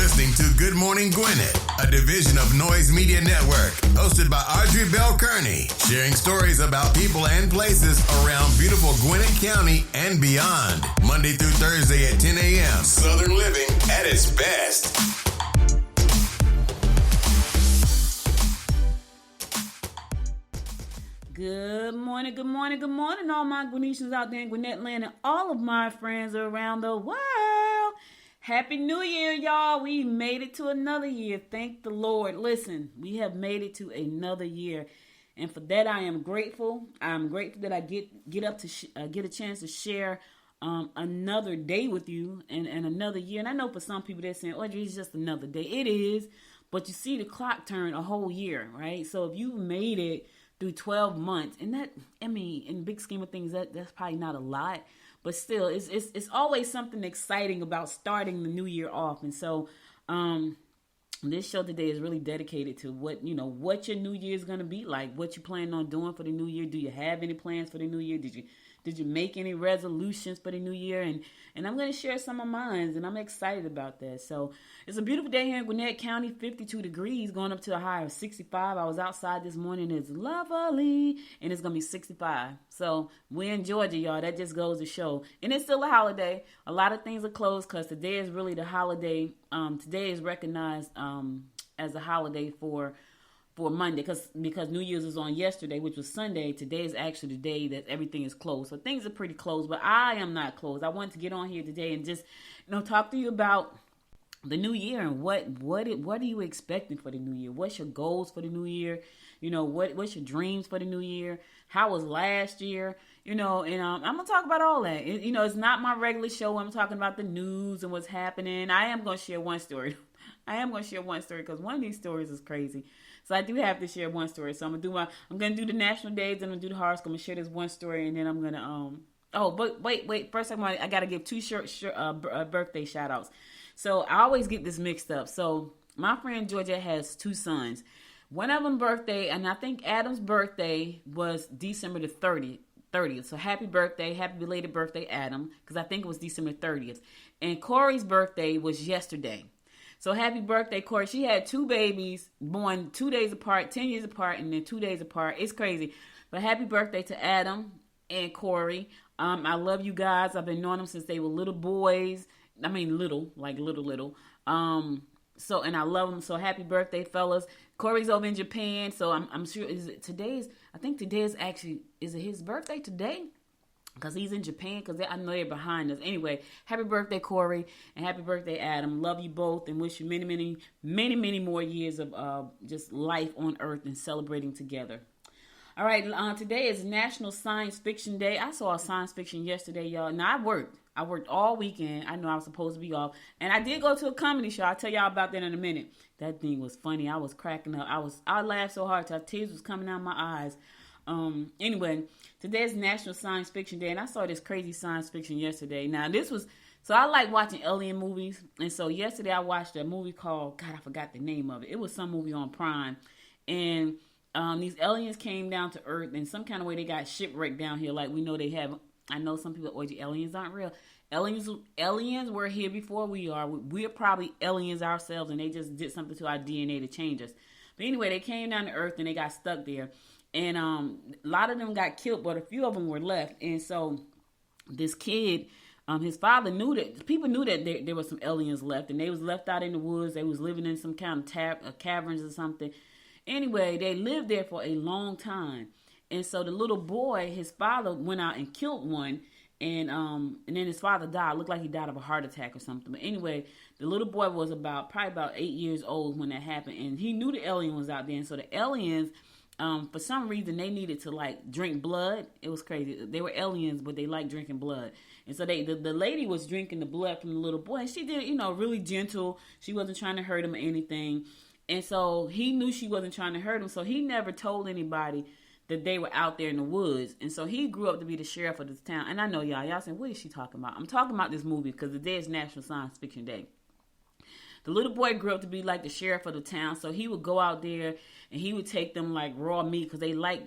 listening to Good Morning Gwinnett, a division of Noise Media Network, hosted by Audrey Bell Kearney, sharing stories about people and places around beautiful Gwinnett County and beyond. Monday through Thursday at 10 a.m. Southern living at its best. Good morning, good morning, good morning, all my Gwinnetians out there in Gwinnett land and all of my friends around the world. Happy New Year, y'all. We made it to another year. Thank the Lord. Listen, we have made it to another year. And for that, I am grateful. I'm grateful that I get up to get a chance to share another day with you and another year. And I know for some people they're saying, Audrey, it's just another day. It is. But you see the clock turn a whole year, right? So if you made it through 12 months, and that, I mean, in the big scheme of things, that's probably not a lot, but still, it's always something exciting about starting the new year off. And so, this show today is really dedicated to what your new year is going to be like, what you plan on doing for the new year. Do you have any plans for the new year? Did you make any resolutions for the new year? And I'm going to share some of mine, and I'm excited about that. So it's a beautiful day here in Gwinnett County, 52 degrees, going up to a high of 65. I was outside this morning. It's lovely, and it's going to be 65. So we're in Georgia, y'all. That just goes to show. And it's still a holiday. A lot of things are closed because today is really the holiday. Today is recognized as a holiday for Monday, because New Year's was on yesterday, which was Sunday. Today is actually the day that everything is closed. So things are pretty closed, but I am not closed. I wanted to get on here today and just, talk to you about the new year and what are you expecting for the new year? What's your goals for the new year? What's your dreams for the new year? How was last year? And I'm going to talk about all that. It's not my regular show. I'm talking about the news and what's happening. I am going to share one story. Because one of these stories is crazy. So I do have to share one story. So I'm gonna do the national days, and I'm gonna do the horoscope. I'm gonna share this one story, and then I'm gonna but wait. First, I gotta give two birthday shout outs. So I always get this mixed up. So my friend Georgia has two sons. One of them birthday, and I think Adam's birthday was December the 30th. So happy belated birthday, Adam, because I think it was December 30th. And Corey's birthday was yesterday. So happy birthday, Corey. She had two babies born 2 days apart, 10 years apart, and then 2 days apart. It's crazy. But happy birthday to Adam and Corey. I love you guys. I've been knowing them since they were little boys. I mean, little. So, and I love them. So happy birthday, fellas. Corey's over in Japan. So I'm sure, is it his birthday today? Because he's in Japan, because I know they're behind us. Anyway, happy birthday, Corey, and happy birthday, Adam. Love you both, and wish you many, many, many, many more years of just life on Earth and celebrating together. All right, today is National Science Fiction Day. I saw a science fiction yesterday, y'all. Now, I worked all weekend. I know I was supposed to be off. And I did go to a comedy show. I'll tell y'all about that in a minute. That thing was funny. I was cracking up. I laughed so hard till tears was coming out of my eyes. Anyway, today is National Science Fiction Day, and I saw this crazy science fiction yesterday. Now, so I like watching alien movies, and so yesterday I watched a movie called, God, I forgot the name of it. It was some movie on Prime, and these aliens came down to Earth, and some kind of way they got shipwrecked down here, like we know they have. I know some people, aliens aren't real. Aliens were here before we are. We're probably aliens ourselves, and they just did something to our DNA to change us. But anyway, they came down to Earth, and they got stuck there. And a lot of them got killed, but a few of them were left. And so this kid, his father knew that there were some aliens left, and they was left out in the woods. They was living in some kind of caverns or something. Anyway, they lived there for a long time. And so the little boy, his father went out and killed one, and then his father died. Looked like he died of a heart attack or something. But anyway, the little boy was probably about 8 years old when that happened, and he knew the alien was out there. And so the aliens, for some reason, they needed to drink blood. It was crazy. They were aliens, but they liked drinking blood. And so the lady was drinking the blood from the little boy, and she did it, really gentle. She wasn't trying to hurt him or anything. And so he knew she wasn't trying to hurt him, so he never told anybody that they were out there in the woods. And so he grew up to be the sheriff of this town. And I know y'all saying, what is she talking about? I'm talking about this movie because today is National Science Fiction Day. The little boy grew up to be like the sheriff of the town, so he would go out there and he would take them like raw meat because they like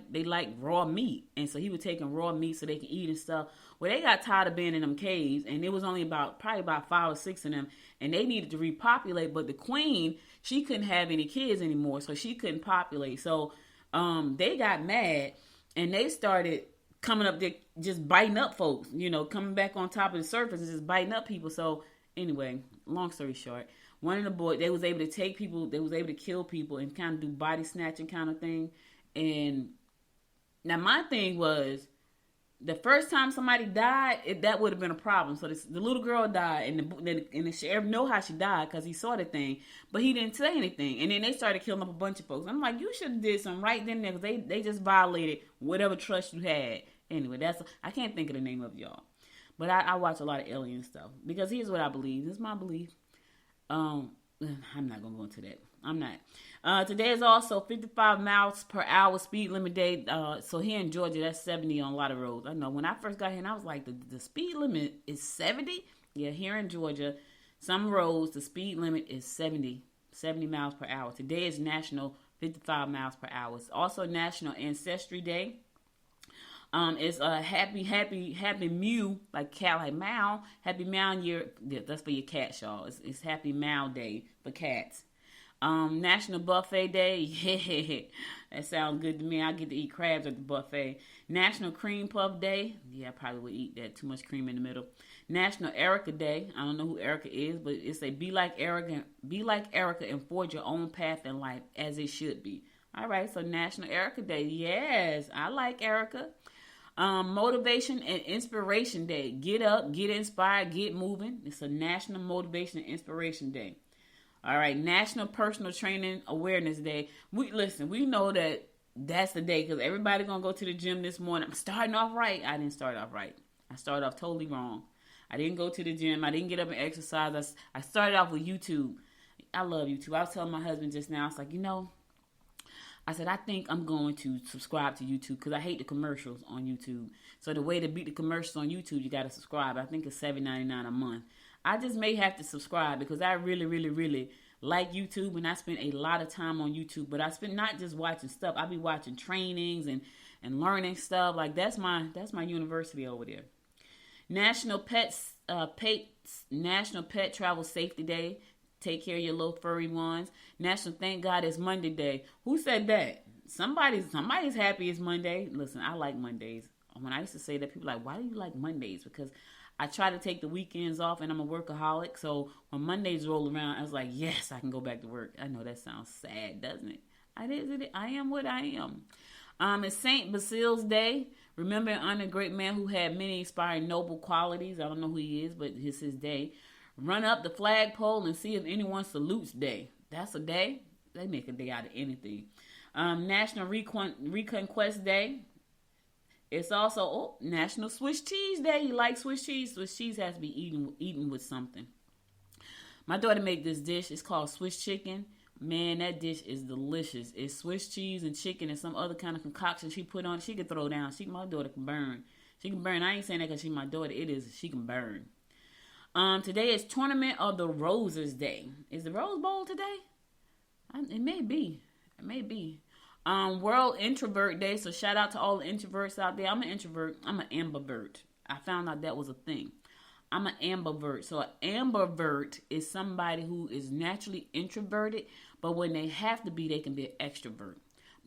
raw meat, and so he would take them raw meat so they can eat and stuff. Well, they got tired of being in them caves, and it was only probably about 5 or 6 of them, and they needed to repopulate. But the queen, she couldn't have any kids anymore, so she couldn't populate. So they got mad, and they started coming up there just biting up folks, coming back on top of the surface and just biting up people. So anyway, long story short, one of the boys, they was able to take people, they was able to kill people and kind of do body snatching kind of thing. And now my thing was, the first time somebody died, that would have been a problem. So the little girl died, and the sheriff know how she died because he saw the thing, but he didn't say anything. And then they started killing up a bunch of folks. I'm like, you should have did something right then and there, because they just violated whatever trust you had. Anyway, I can't think of the name of y'all, but I watch a lot of alien stuff, because here's what I believe. This is my belief. I'm not gonna go into that. I'm not. Today is also 55 miles per hour speed limit day. So here in Georgia, that's 70 on a lot of roads. I know when I first got here, and I was like, the speed limit is 70? Yeah, here in Georgia, some roads, the speed limit is 70 miles per hour. Today is National 55 miles per hour. It's also National Ancestry Day. It's a happy mew, like cat, like meow, happy meow year. That's for your cats, y'all. It's happy meow day for cats. National Buffet Day. Yeah, that sounds good to me. I get to eat crabs at the buffet. National Cream Puff Day. Yeah, I probably would eat that. Too much cream in the middle. National Erica Day. I don't know who Erica is, but it's a be like Erica and forge your own path in life as it should be. All right, so National Erica Day. Yes, I like Erica. Motivation and Inspiration Day. Get up, get inspired, get moving. It's a National Motivation and Inspiration Day. All right, National Personal Training Awareness Day. We know that's the day, because everybody gonna go to the gym this morning. I'm starting off right. I didn't start off right. I started off totally wrong. I didn't go to the gym. I didn't get up and exercise. I started off with YouTube. I love YouTube. I was telling my husband just now, I was like, I said, I think I'm going to subscribe to YouTube, because I hate the commercials on YouTube. So the way to beat the commercials on YouTube, you got to subscribe. I think it's $7.99 a month. I just may have to subscribe, because I really, really, really like YouTube, and I spend a lot of time on YouTube. But I spend not just watching stuff. I be watching trainings and learning stuff. Like that's my university over there. National Pet Travel Safety Day. Take care of your little furry ones. National Thank God It's Monday Day. Who said that? Somebody's happy it's Monday. Listen, I like Mondays. When I used to say that, people were like, why do you like Mondays? Because I try to take the weekends off, and I'm a workaholic. So when Mondays roll around, I was like, yes, I can go back to work. I know that sounds sad, doesn't it? I am what I am. It's St. Basile's Day. Remember and honor a great man who had many inspiring noble qualities. I don't know who he is, but it's his day. Run up the flagpole and see if anyone salutes Day. That's a day. They make a day out of anything. National Reconquest Day. It's also National Swiss Cheese Day. You like Swiss cheese? Swiss cheese has to be eaten with something. My daughter made this dish. It's called Swiss chicken. Man, that dish is delicious. It's Swiss cheese and chicken and some other kind of concoction she put on. She can throw down. My daughter can burn. She can burn. I ain't saying that because she's my daughter. She can burn. Today is Tournament of the Roses Day. Is the Rose Bowl today? It may be. World Introvert Day. So shout out to all the introverts out there. I'm an introvert. I'm an ambivert. I found out that was a thing. I'm an ambivert. So an ambivert is somebody who is naturally introverted, but when they have to be, they can be an extrovert.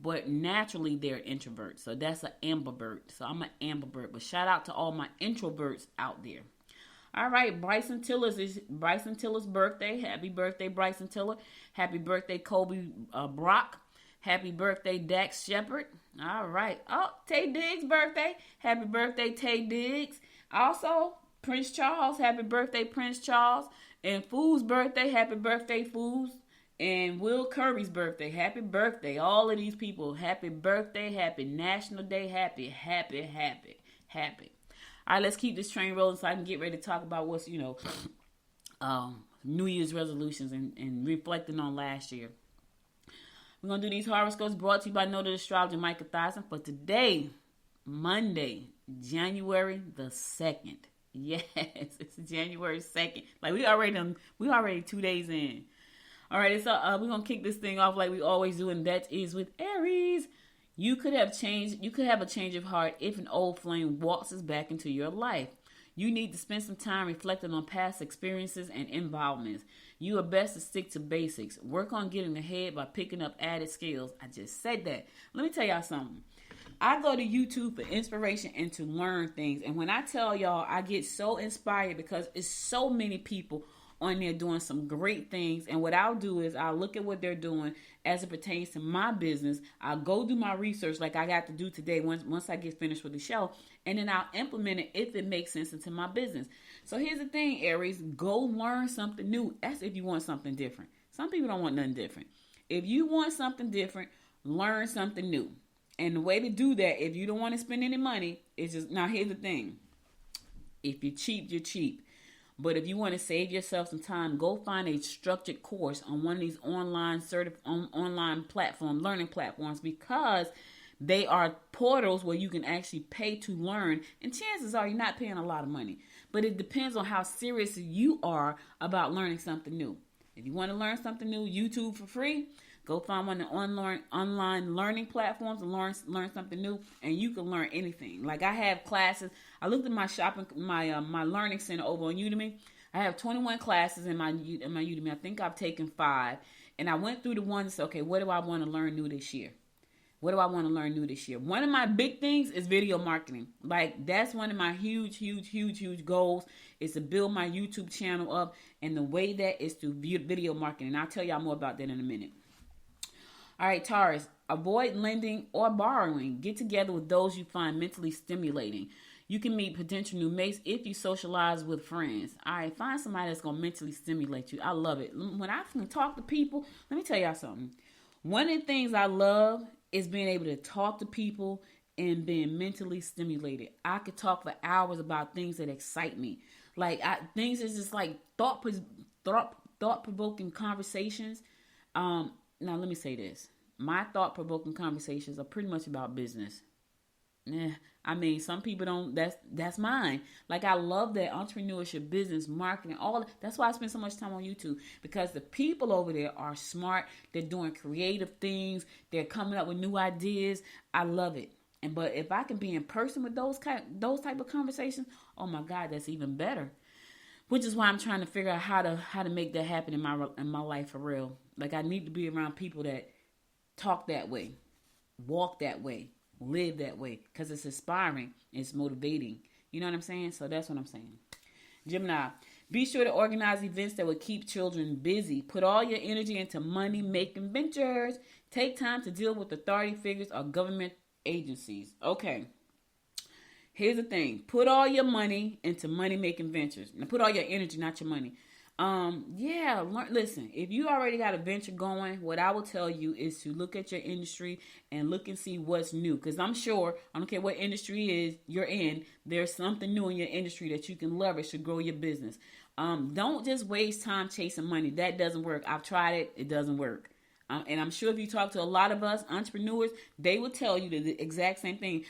But naturally, they're introverts. So that's an ambivert. So I'm an ambivert. But shout out to all my introverts out there. All right, Bryson Tiller's birthday. Happy birthday, Bryson Tiller. Happy birthday, Kobe Brock. Happy birthday, Dax Shepard. All right. Oh, Tay Diggs' birthday. Happy birthday, Tay Diggs. Also, Prince Charles. Happy birthday, Prince Charles. And Fool's birthday. Happy birthday, Fools. And Will Curry's birthday. Happy birthday. All of these people. Happy birthday. Happy National Day. Happy. All right, let's keep this train rolling so I can get ready to talk about what's, New Year's resolutions and reflecting on last year. We're going to do these horoscopes brought to you by Noted Astrologer Micah Thyssen for today, Monday, January the 2nd. Yes, it's January 2nd. Like we already 2 days in. All right, so we're gonna kick this thing off like we always do, and that is with Aries. You could have a change of heart if an old flame waltzes back into your life. You need to spend some time reflecting on past experiences and involvements. You are best to stick to basics. Work on getting ahead by picking up added skills. I just said that. Let me tell y'all something. I go to YouTube for inspiration and to learn things. And when I tell y'all, I get so inspired because it's so many people on there doing some great things. And what I'll do is I'll look at what they're doing as it pertains to my business. I'll go do my research like I got to do today once I get finished with the show. And then I'll implement it if it makes sense into my business. So here's the thing, Aries. Go learn something new. That's if you want something different. Some people don't want nothing different. If you want something different, learn something new. And the way to do that, if you don't want to spend any money, is just, now here's the thing. If you're cheap, you're cheap. But if you want to save yourself some time, go find a structured course on one of these online platform, learning platforms, because they are portals where you can actually pay to learn. And chances are you're not paying a lot of money. But it depends on how serious you are about learning something new. If you want to learn something new, YouTube for free. Go find one of the online learning platforms and learn something new, and you can learn anything. Like I have classes. I looked at my learning center over on Udemy. I have 21 classes in my Udemy. I think I've taken 5, and I went through the ones. Okay, what do I want to learn new this year? What do I want to learn new this year? One of my big things is video marketing. Like that's one of my huge goals is to build my YouTube channel up, and the way that is through video marketing. And I'll tell y'all more about that in a minute. All right, Taurus, avoid lending or borrowing. Get together with those you find mentally stimulating. You can meet potential new mates if you socialize with friends. All right, find somebody that's going to mentally stimulate you. I love it. When I can talk to people, let me tell y'all something. One of the things I love is being able to talk to people and being mentally stimulated. I could talk for hours about things that excite me. Like things is just like thought-provoking conversations. Now, let me say this. My thought-provoking conversations are pretty much about business. I mean, some people don't, that's mine. Like, I love that entrepreneurship, business, marketing, that's why I spend so much time on YouTube, because the people over there are smart. They're doing creative things. They're coming up with new ideas. I love it. But if I can be in person with those type of conversations, oh my God, that's even better. Which is why I'm trying to figure out how to make that happen in my life for real. Like, I need to be around people that talk that way, walk that way, live that way, because it's inspiring, it's motivating. You know what I'm saying? So that's what I'm saying. Gemini, be sure to organize events that will keep children busy. Put all your energy into money-making ventures. Take time to deal with authority figures or government agencies. Okay. Here's the thing. Put all your money into money-making ventures. Now, put all your energy, not your money. Listen, if you already got a venture going, what I will tell you is to look at your industry and look and see what's new. Because I'm sure, I don't care what industry you're in, there's something new in your industry that you can leverage to grow your business. Don't just waste time chasing money. That doesn't work. I've tried it. It doesn't work. And I'm sure if you talk to a lot of us entrepreneurs, they will tell you the exact same thing.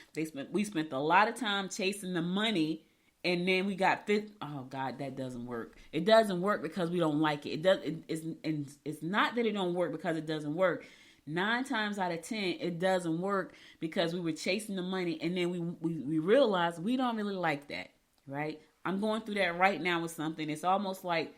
We spent a lot of time chasing the money, and then we got fit. Oh God, that doesn't work. It doesn't work because we don't like it. It's not that it don't work because it doesn't work. 9 times out of 10, it doesn't work because we were chasing the money, and then we realized we don't really like that, right? I'm going through that right now with something. It's almost like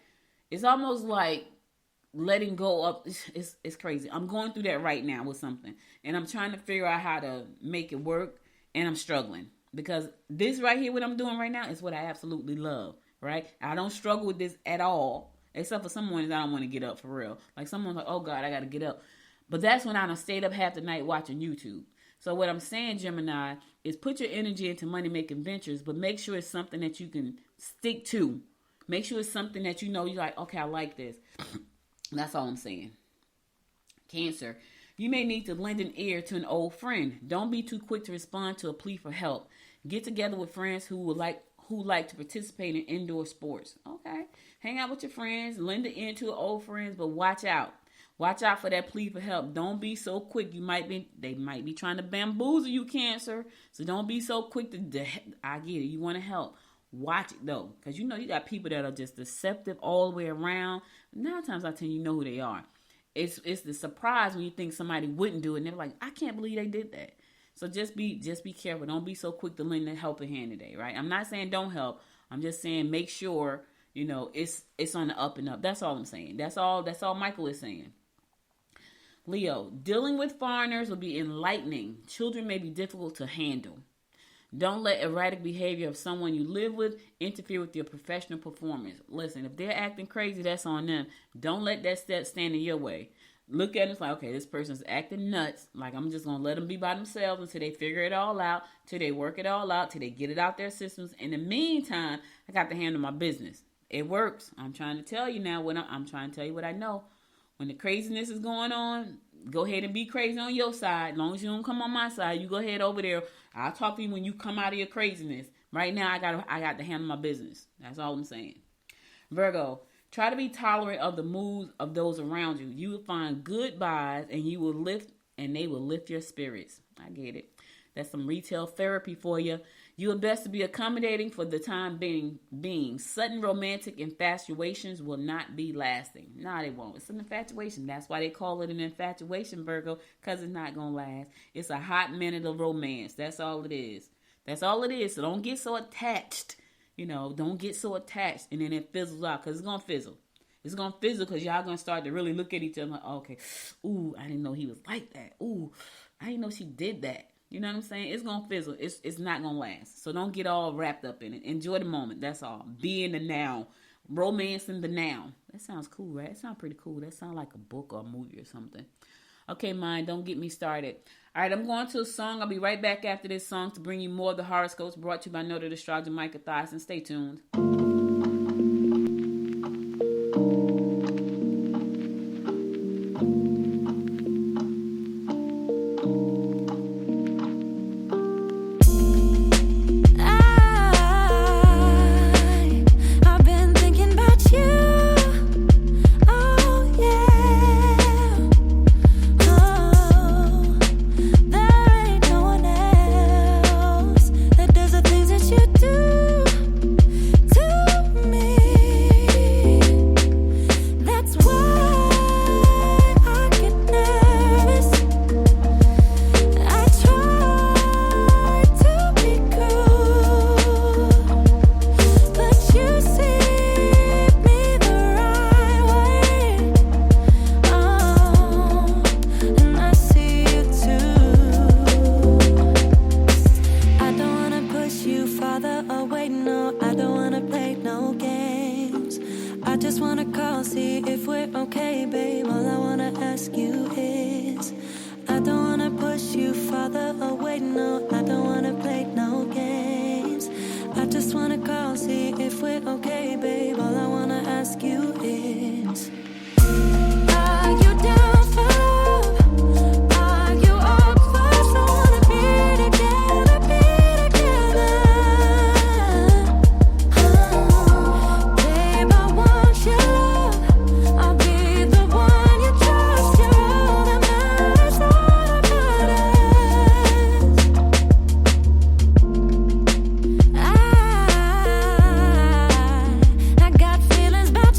letting go of. It's crazy. I'm going through that right now with something, and I'm trying to figure out how to make it work, and I'm struggling. Because this right here, what I'm doing right now, is what I absolutely love, right? I don't struggle with this at all, except for some mornings I don't want to get up for real. Like someone's like, oh God, I got to get up. But that's when I done stayed up half the night watching YouTube. So what I'm saying, Gemini, is put your energy into money-making ventures, but make sure it's something that you can stick to. Make sure it's something that you know you're like, okay, I like this. That's all I'm saying. Cancer. You may need to lend an ear to an old friend. Don't be too quick to respond to a plea for help. Get together with friends who like to participate in indoor sports. Okay. Hang out with your friends. Lend an ear to old friends, but watch out. Watch out for that plea for help. Don't be so quick. They might be trying to bamboozle you, Cancer. So don't be so quick I get it. You want to help. Watch it though, because you got people that are just deceptive all the way around. 9 times out of 10, you know who they are. It's the surprise when you think somebody wouldn't do it, and they're like, I can't believe they did that. So just be careful. Don't be so quick to lend a helping hand today, right? I'm not saying don't help. I'm just saying make sure it's on the up and up. That's all I'm saying. That's all Michael is saying. Leo, dealing with foreigners will be enlightening. Children may be difficult to handle. Don't let erratic behavior of someone you live with interfere with your professional performance. Listen, if they're acting crazy, that's on them. Don't let that step stand in your way. Look at it, it's like, okay, this person's acting nuts. Like, I'm just going to let them be by themselves until they figure it all out, till they work it all out, till they get it out their systems. In the meantime, I got to handle my business. It works. I'm trying to tell you now. I'm trying to tell you what I know. When the craziness is going on, go ahead and be crazy on your side. As long as you don't come on my side, you go ahead over there. I'll talk to you when you come out of your craziness. Right now, I got to handle my business. That's all I'm saying. Virgo, try to be tolerant of the moods of those around you. You will find good vibes, and they will lift your spirits. I get it. That's some retail therapy for you. You are best to be accommodating for the time being. Sudden romantic infatuations will not be lasting. No, they won't. It's an infatuation. That's why they call it an infatuation, Virgo, because it's not going to last. It's a hot minute of romance. That's all it is. That's all it is. So don't get so attached. Don't get so attached and then it fizzles out, because it's going to fizzle. It's going to fizzle because y'all going to start to really look at each other like, okay, ooh, I didn't know he was like that. Ooh, I didn't know she did that. You know what I'm saying? It's going to fizzle. It's not going to last. So don't get all wrapped up in it. Enjoy the moment. That's all. Be in the now. Romance in the now. That sounds cool, right? It sounds pretty cool. That sounds like a book or a movie or something. Okay, mind, don't get me started. All right, I'm going to a song. I'll be right back after this song to bring you more of the horoscopes brought to you by Noted Astrologer Micah Thyssen. Stay tuned.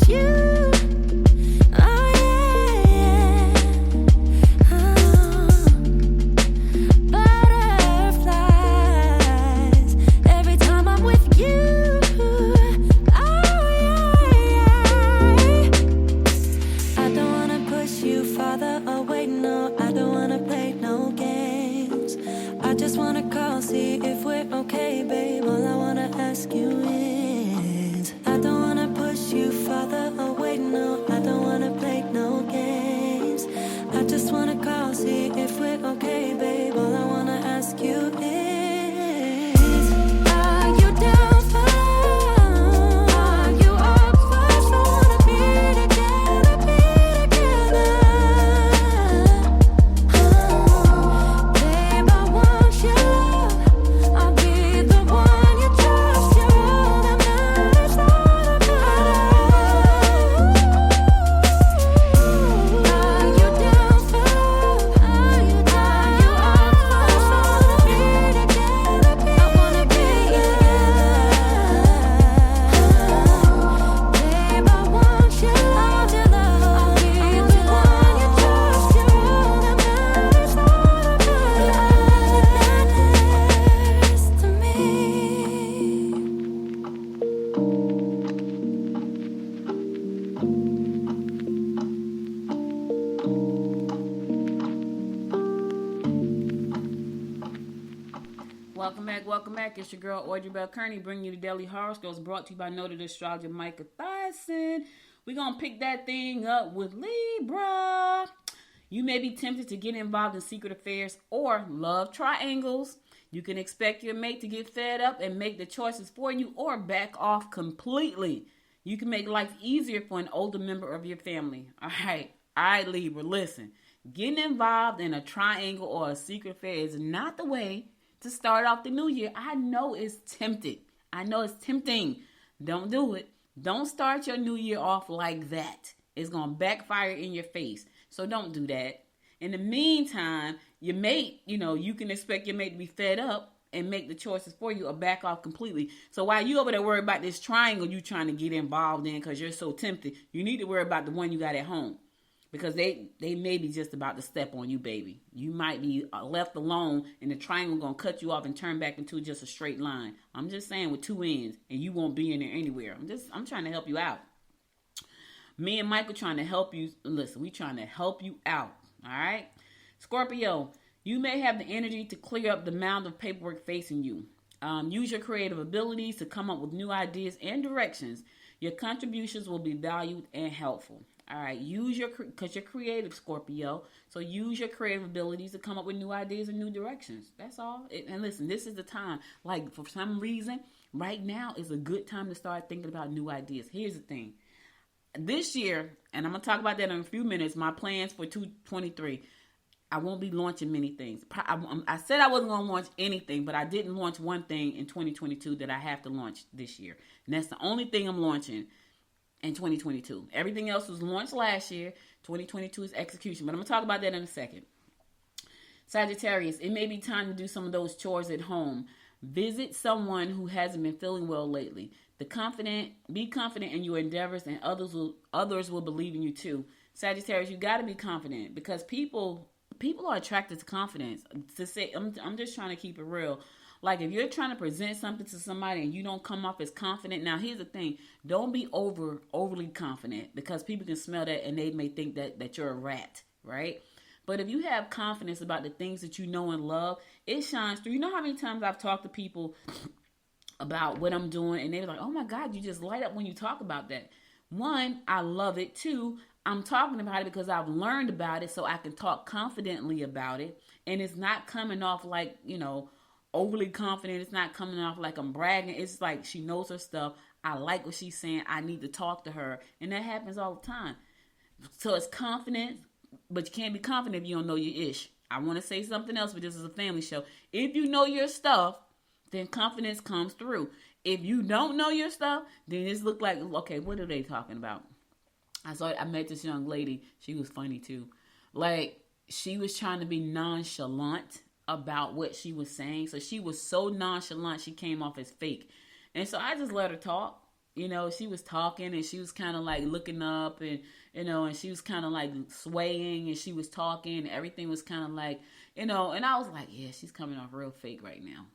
You Welcome back, welcome back. It's your girl Audrey Bell Kearney bringing you the Daily Horoscopes brought to you by noted astrologer Micah Thyssen. We're going to pick that thing up with Libra. You may be tempted to get involved in secret affairs or love triangles. You can expect your mate to get fed up and make the choices for you or back off completely. You can make life easier for an older member of your family. All right, Libra, listen. Getting involved in a triangle or a secret affair is not the way to start off the new year. I know it's tempting. I know it's tempting. Don't do it. Don't start your new year off like that. It's going to backfire in your face. So don't do that. In the meantime, your mate, you can expect your mate to be fed up and make the choices for you or back off completely. So while you over there worried about this triangle you trying to get involved in because you're so tempted, you need to worry about the one you got at home. Because they may be just about to step on you, baby. You might be left alone and the triangle going to cut you off and turn back into just a straight line. I'm just saying with two ends and you won't be in there anywhere. I'm trying to help you out. Me and Michael trying to help you. Listen, we trying to help you out. All right? Scorpio, you may have the energy to clear up the mound of paperwork facing you. Use your creative abilities to come up with new ideas and directions. Your contributions will be valued and helpful. All right, because you're creative, Scorpio. So use your creative abilities to come up with new ideas and new directions. That's all. And listen, this is the time. Like, for some reason, right now is a good time to start thinking about new ideas. Here's the thing. This year, and I'm going to talk about that in a few minutes, my plans for 2023, I won't be launching many things. I said I wasn't going to launch anything, but I didn't launch one thing in 2022 that I have to launch this year. And that's the only thing I'm launching in 2022. Everything else was launched last year. 2022 is execution. But I'm going to talk about that in a second. Sagittarius, it may be time to do some of those chores at home. Visit someone who hasn't been feeling well lately. Be confident in your endeavors, and others will believe in you too. Sagittarius, you got to be confident because people are attracted to confidence. I'm just trying to keep it real. Like, if you're trying to present something to somebody and you don't come off as confident, now here's the thing. Don't be overly confident because people can smell that and they may think that you're a rat, right? But if you have confidence about the things that you know and love, it shines through. You know how many times I've talked to people about what I'm doing and they're like, oh my God, you just light up when you talk about that. One, I love it. Two, I'm talking about it because I've learned about it so I can talk confidently about it. And it's not coming off like, overly confident. It's not coming off like I'm bragging. It's like she knows her stuff. I like what she's saying. I need to talk to her. And that happens all the time. So it's confidence, but you can't be confident if you don't know your ish. I want to say something else, but this is a family show. If you know your stuff, then confidence comes through. If you don't know your stuff, then it's look like, okay, what are they talking about? I met this young lady. She was funny too. Like, she was trying to be nonchalant about what she was saying. So she was so nonchalant, she came off as fake. And so I just let her talk. She was talking and she was kind of like looking up and, and she was kind of like swaying and she was talking. And everything was kind of like, and I was like, yeah, she's coming off real fake right now.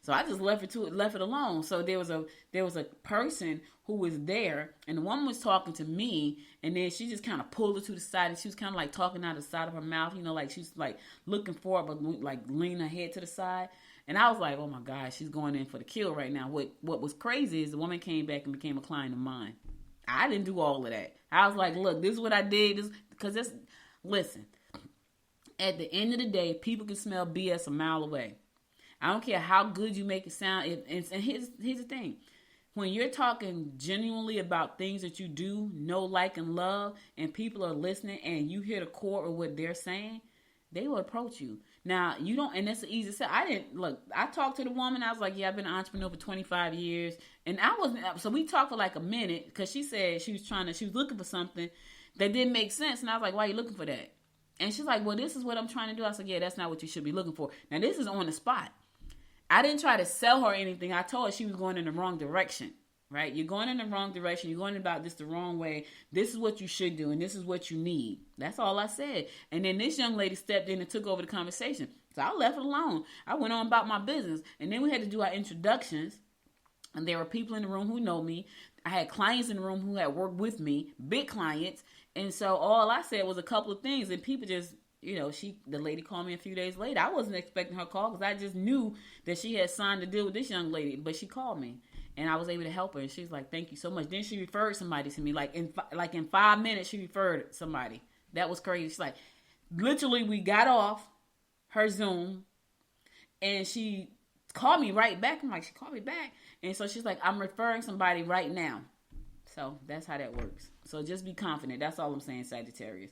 So I just left it alone. So there was a person who was there, and the woman was talking to me, and then she just kind of pulled her to the side, and she was kind of like talking out the side of her mouth, like she's like looking forward, but like leaning her head to the side. And I was like, oh my God, she's going in for the kill right now. What was crazy is the woman came back and became a client of mine. I didn't do all of that. I was like, look, this is what I did. Listen, at the end of the day, people can smell BS a mile away. I don't care how good you make it sound. And here's the thing. When you're talking genuinely about things that you do, know, like, and love, and people are listening and you hear the core of what they're saying, they will approach you. Now, you don't, and that's the easy set. I talked to the woman. I was like, yeah, I've been an entrepreneur for 25 years. And so we talked for like a minute because she said she was looking for something that didn't make sense. And I was like, why are you looking for that? And she's like, well, this is what I'm trying to do. I said, yeah, that's not what you should be looking for. Now, this is on the spot. I didn't try to sell her anything. I told her she was going in the wrong direction, right? You're going in the wrong direction. You're going about this the wrong way. This is what you should do, and this is what you need. That's all I said. And then this young lady stepped in and took over the conversation. So I left it alone. I went on about my business. And then we had to do our introductions. And there were people in the room who know me. I had clients in the room who had worked with me, big clients. And so all I said was a couple of things. And people just the lady called me a few days later. I wasn't expecting her call because I just knew that she had signed a deal with this young lady, but she called me and I was able to help her. And she's like, thank you so much. Then she referred somebody to me. Like in 5 minutes, she referred somebody. That was crazy. She's like, literally, we got off her Zoom and she called me right back. I'm like, she called me back. And so she's like, I'm referring somebody right now. So that's how that works. So just be confident. That's all I'm saying, Sagittarius.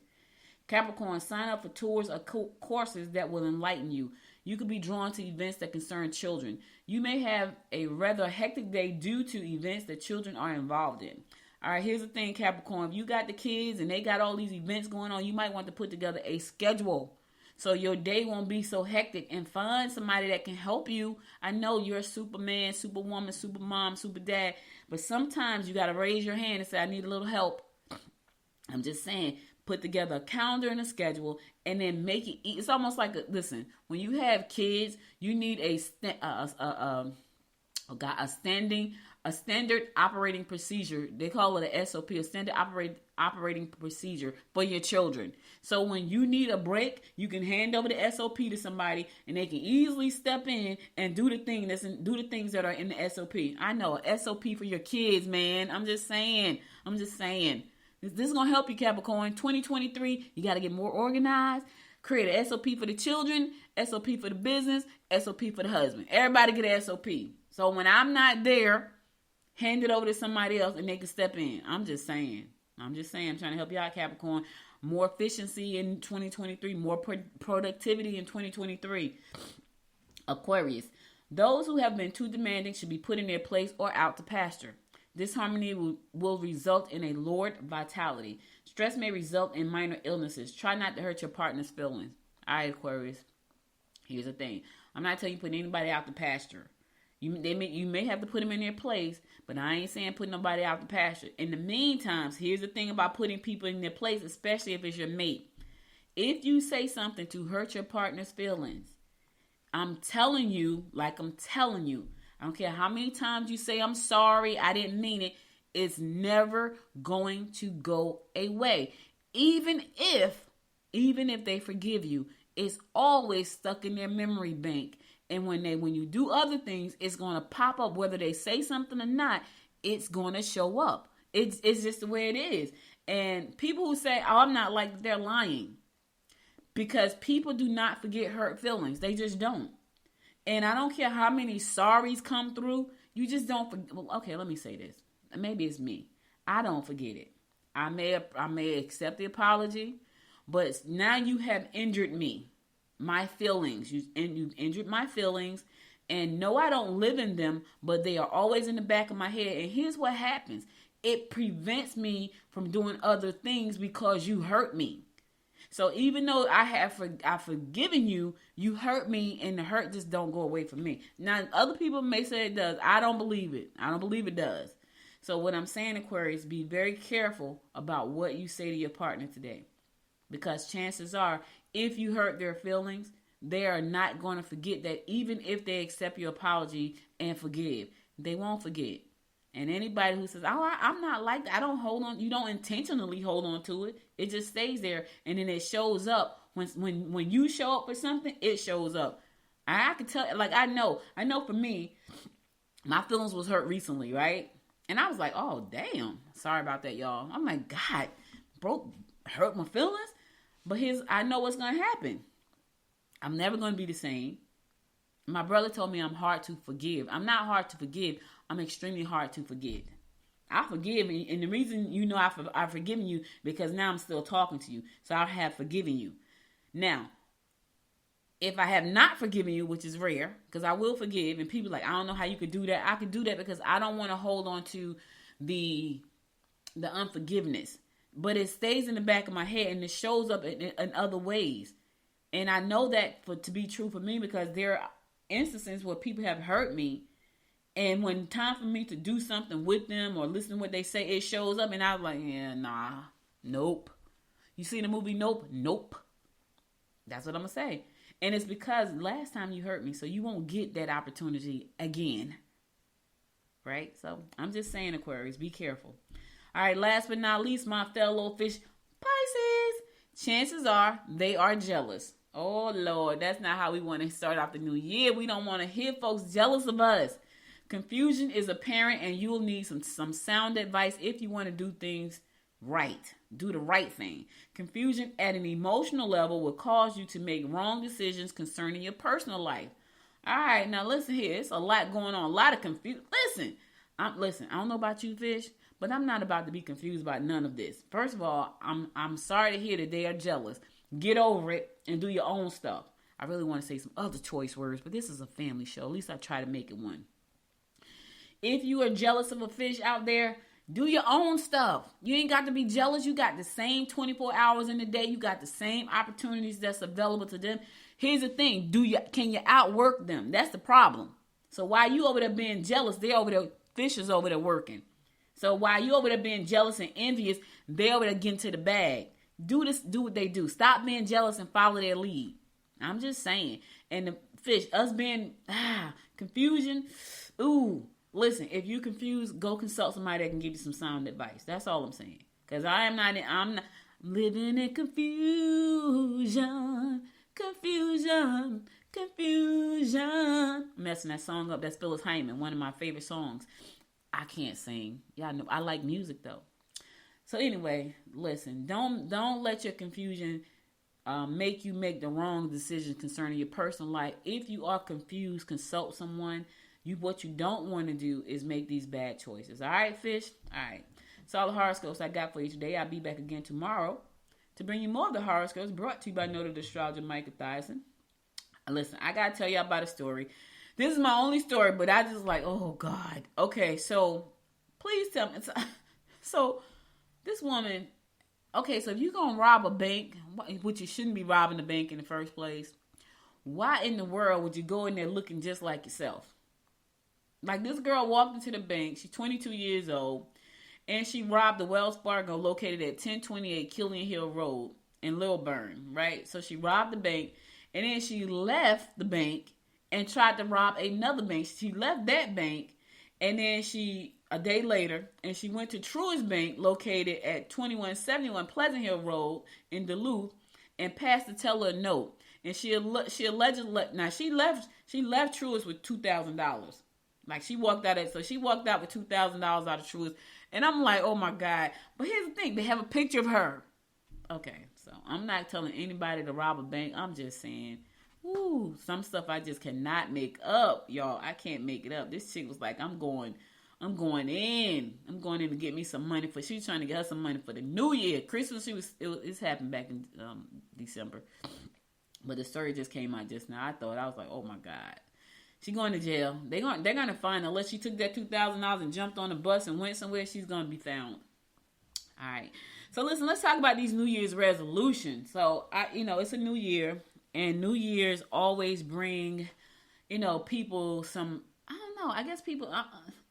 Capricorn, sign up for tours or courses that will enlighten you. You could be drawn to events that concern children. You may have a rather hectic day due to events that children are involved in. All right, here's the thing, Capricorn. If you got the kids and they got all these events going on, you might want to put together a schedule so your day won't be so hectic, and find somebody that can help you. I know you're a superman, superwoman, super mom, super dad, but sometimes you got to raise your hand and say, I need a little help. I'm just saying, put together a calendar and a schedule and then make it. It's almost like, listen, when you have kids, you need a standard operating procedure. They call it a SOP, a standard operating procedure for your children. So when you need a break, you can hand over the SOP to somebody and they can easily step in and do the things that are in the SOP. I know, a SOP for your kids, man. I'm just saying. This is going to help you, Capricorn. 2023, you got to get more organized. Create an SOP for the children, SOP for the business, SOP for the husband. Everybody get an SOP. So when I'm not there, hand it over to somebody else and they can step in. I'm just saying. I'm trying to help you out, Capricorn. More efficiency in 2023. More productivity in 2023. Aquarius. Those who have been too demanding should be put in their place or out to pasture. This harmony will result in a lowered vitality. Stress may result in minor illnesses. Try not to hurt your partner's feelings. All right, Aquarius. Here's the thing. I'm not telling you put anybody out to pasture. You may have to put them in their place, but I ain't saying put nobody out to pasture. In the meantime, here's the thing about putting people in their place, especially if it's your mate. If you say something to hurt your partner's feelings, I'm telling you, I don't care how many times you say, I'm sorry, I didn't mean it. It's never going to go away. Even if they forgive you, it's always stuck in their memory bank. And when you do other things, it's going to pop up. Whether they say something or not, it's going to show up. It's just the way it is. And people who say, oh, I'm not like, they're lying. Because people do not forget hurt feelings. They just don't. And I don't care how many sorries come through. You just don't forget. Well, okay, let me say this. Maybe it's me. I don't forget it. I may accept the apology, but now you have injured me. My feelings. You've injured my feelings. And no, I don't live in them, but they are always in the back of my head. And here's what happens. It prevents me from doing other things because you hurt me. So even though I've forgiven you, you hurt me, and the hurt just don't go away from me. Now, other people may say it does. I don't believe it. I don't believe it does. So what I'm saying, Aquarius, be very careful about what you say to your partner today. Because chances are, if you hurt their feelings, they are not going to forget that, even if they accept your apology and forgive. They won't forget. And anybody who says, oh, I'm not like that, I don't hold on, you don't intentionally hold on to it. It just stays there, and then it shows up. When you show up for something, it shows up. I can tell, like, I know for me, my feelings was hurt recently, right? And I was like, oh, damn. Sorry about that, y'all. I'm like, God, bro, hurt my feelings? But I know what's going to happen. I'm never going to be the same. My brother told me I'm hard to forgive. I'm not hard to forgive. I'm extremely hard to forget. I forgive, and the reason I've forgiven you, because now I'm still talking to you. So I have forgiven you. Now, if I have not forgiven you, which is rare, because I will forgive, and people are like, I don't know how you could do that. I could do that because I don't want to hold on to the unforgiveness. But it stays in the back of my head, and it shows up in other ways. And I know that to be true for me, because there are instances where people have hurt me, and when time for me to do something with them or listen to what they say, it shows up, and I was like, yeah, nah, nope. You see the movie Nope? Nope. That's what I'm going to say. And it's because last time you hurt me, so you won't get that opportunity again. Right? So I'm just saying, Aquarius, be careful. All right, last but not least, my fellow fish, Pisces. chances are they are jealous. Oh, Lord, that's not how we want to start off the new year. We don't want to hear folks jealous of us. Confusion is apparent, and you'll need some sound advice if you want to do things right. Do the right thing. Confusion at an emotional level will cause you to make wrong decisions concerning your personal life. All right, now listen here. It's a lot going on. A lot of confusion. Listen, I don't know about you, Fish, but I'm not about to be confused about none of this. First of all, I'm sorry to hear that they are jealous. Get over it and do your own stuff. I really want to say some other choice words, but this is a family show. At least I try to make it one. If you are jealous of a fish out there, do your own stuff. You ain't got to be jealous. You got the same 24 hours in the day. You got the same opportunities that's available to them. Here's the thing. Can you outwork them? That's the problem. So while you over there being jealous, they over there, fish is over there working. So while you over there being jealous and envious, they over there getting to the bag. Do what they do. Stop being jealous and follow their lead. I'm just saying. And the fish, us being confusion. Ooh, listen, if you confused, go consult somebody that can give you some sound advice. That's all I'm saying. Because I'm not living in confusion. I'm messing that song up. That's Phyllis Hyman, one of my favorite songs. I can't sing. Y'all know I like music though. So anyway, listen, don't let your confusion make you make the wrong decision concerning your personal life. If you are confused, consult someone. What you don't want to do is make these bad choices. All right, fish? All right. That's all the horoscopes I got for you today. I'll be back again tomorrow to bring you more of the horoscopes brought to you by noted astrologer Micah Thyssen. Listen, I got to tell you about a story. This is my only story, but I just like, oh, God. Okay, so please tell me. So this woman, okay, so if you're going to rob a bank, which you shouldn't be robbing the bank in the first place, why in the world would you go in there looking just like yourself? Like this girl walked into the bank. She's 22 years old, and she robbed the Wells Fargo located at 1028 Killian Hill Road in Lilburn, right? So she robbed the bank, and then she left the bank and tried to rob another bank. She left that bank, and then a day later, and she went to Truist Bank located at 2171 Pleasant Hill Road in Duluth and passed the teller a note. And she allegedly, now she left Truist with $2,000. Like she walked out with $2,000 out of Truist. And I'm like, oh my God. But here's the thing. They have a picture of her. Okay. So I'm not telling anybody to rob a bank. I'm just saying, some stuff I just cannot make up, y'all. I can't make it up. This chick was like, I'm going in. I'm going in to get me some money she's trying to get her some money for the new year. Christmas, it's happened back in December. But the story just came out just now. I was like, oh my God. She's going to jail. They're gonna find her. Unless she took that $2,000 and jumped on the bus and went somewhere, she's gonna be found. All right. So listen, let's talk about these New Year's resolutions. So it's a new year, and New Year's always bring, people some. I don't know. I guess people.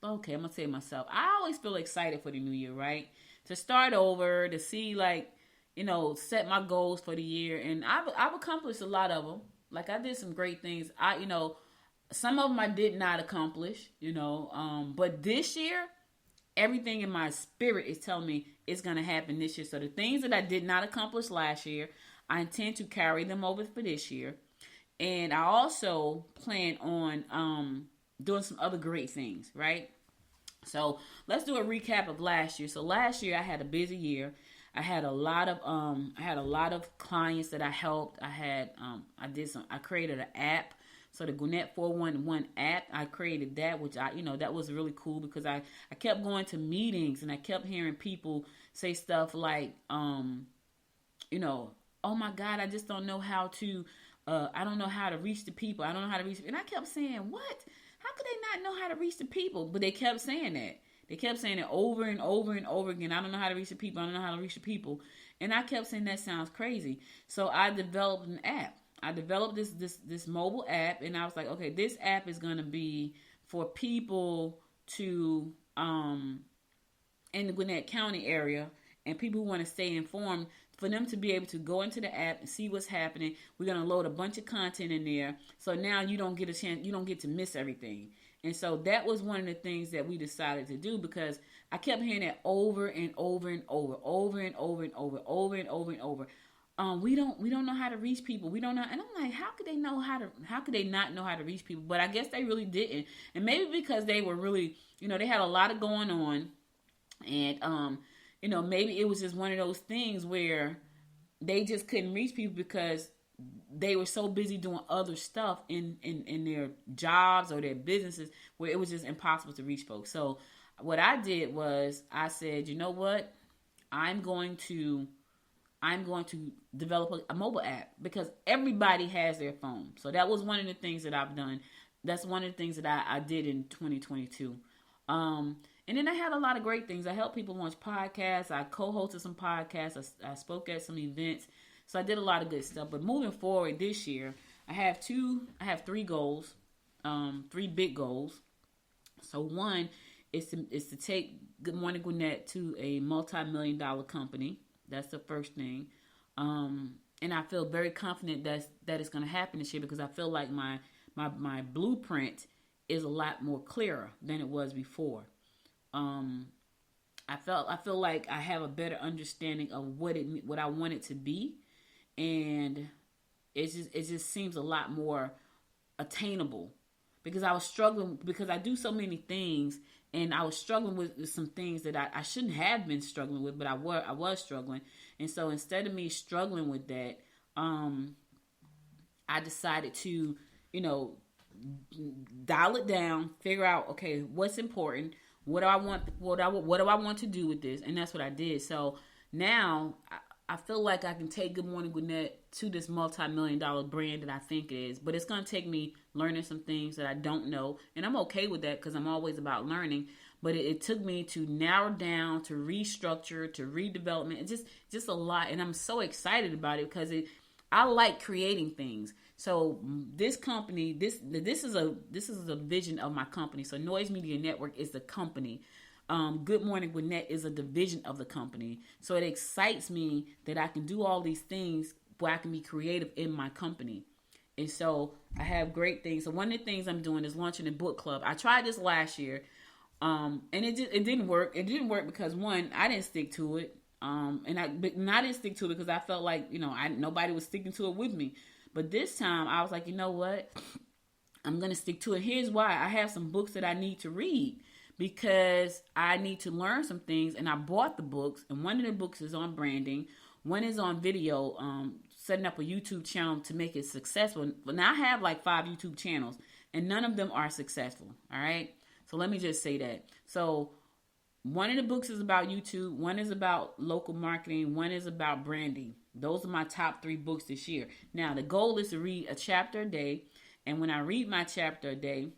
Okay, I'm gonna say it myself. I always feel excited for the new year, right? To start over, to see set my goals for the year, and I've accomplished a lot of them. Like I did some great things. Some of them I did not accomplish, but this year, everything in my spirit is telling me it's going to happen this year. So the things that I did not accomplish last year, I intend to carry them over for this year. And I also plan on doing some other great things, right? So let's do a recap of last year. So last year I had a busy year. I had a lot of clients that I helped. I created an app. So the Gwinnett 411 app, I created that, which that was really cool because I kept going to meetings and I kept hearing people say stuff like, oh my God, I just don't know how to, I don't know how to reach the people. I don't know how to reach. And I kept saying, what? How could they not know how to reach the people? But they kept saying that. They kept saying it over and over and over again. I don't know how to reach the people. I don't know how to reach the people. And I kept saying that sounds crazy. So I developed an app. I developed this mobile app, and I was like, okay, this app is gonna be for people to in the Gwinnett County area, and people who want to stay informed, for them to be able to go into the app and see what's happening. We're gonna load a bunch of content in there, so now you don't get to miss everything. And so that was one of the things that we decided to do because I kept hearing that over and over and over and over. we don't know how to reach people. We don't know. And I'm like, how could they not know how to reach people? But I guess they really didn't. And maybe because they were really, they had a lot of going on. And, maybe it was just one of those things where they just couldn't reach people because they were so busy doing other stuff in their jobs or their businesses where it was just impossible to reach folks. So what I did was I said, you know what? I'm going to develop a mobile app because everybody has their phone. So that was one of the things that I've done. That's one of the things that I did in 2022. And then I had a lot of great things. I helped people launch podcasts. I co-hosted some podcasts. I spoke at some events. So I did a lot of good stuff. But moving forward this year, I have 3 goals, 3 big goals. So one is to take Good Morning Gwinnett to a multi-million-dollar company. That's the first thing. And I feel very confident that it's going to happen this year because I feel like my blueprint is a lot more clearer than it was before. I feel like I have a better understanding of what I want it to be, and it just seems a lot more attainable because I was struggling because I do so many things, and I was struggling with some things that I shouldn't have been struggling with, but I was struggling, and so instead of me struggling with that, I decided to dial it down, figure out okay what's important. What do I want? What do I want to do with this? And that's what I did. So now I feel like I can take Good Morning Gwinnett to this multi-million-dollar brand that I think it is. But it's going to take me learning some things that I don't know. And I'm okay with that because I'm always about learning. But it took me to narrow down, to restructure, to redevelopment. It's just a lot. And I'm so excited about it because I like creating things. So this company, this is a vision of my company. So Noise Media Network is the company. Good Morning Gwinnett is a division of the company. So it excites me that I can do all these things where I can be creative in my company. And so I have great things. So one of the things I'm doing is launching a book club. I tried this last year, and it didn't work. It didn't work because one, I didn't stick to it. And I didn't stick to it because I felt like nobody was sticking to it with me. But this time I was like, you know what? I'm going to stick to it. Here's why. I have some books that I need to read because I need to learn some things. And I bought the books. And one of the books is on branding. One is on video, setting up a YouTube channel to make it successful. But now I have like 5 YouTube channels and none of them are successful. All right. So let me just say that. So one of the books is about YouTube. One is about local marketing. One is about branding. Those are my top 3 books this year. Now, the goal is to read a chapter a day. And when I read my chapter a day,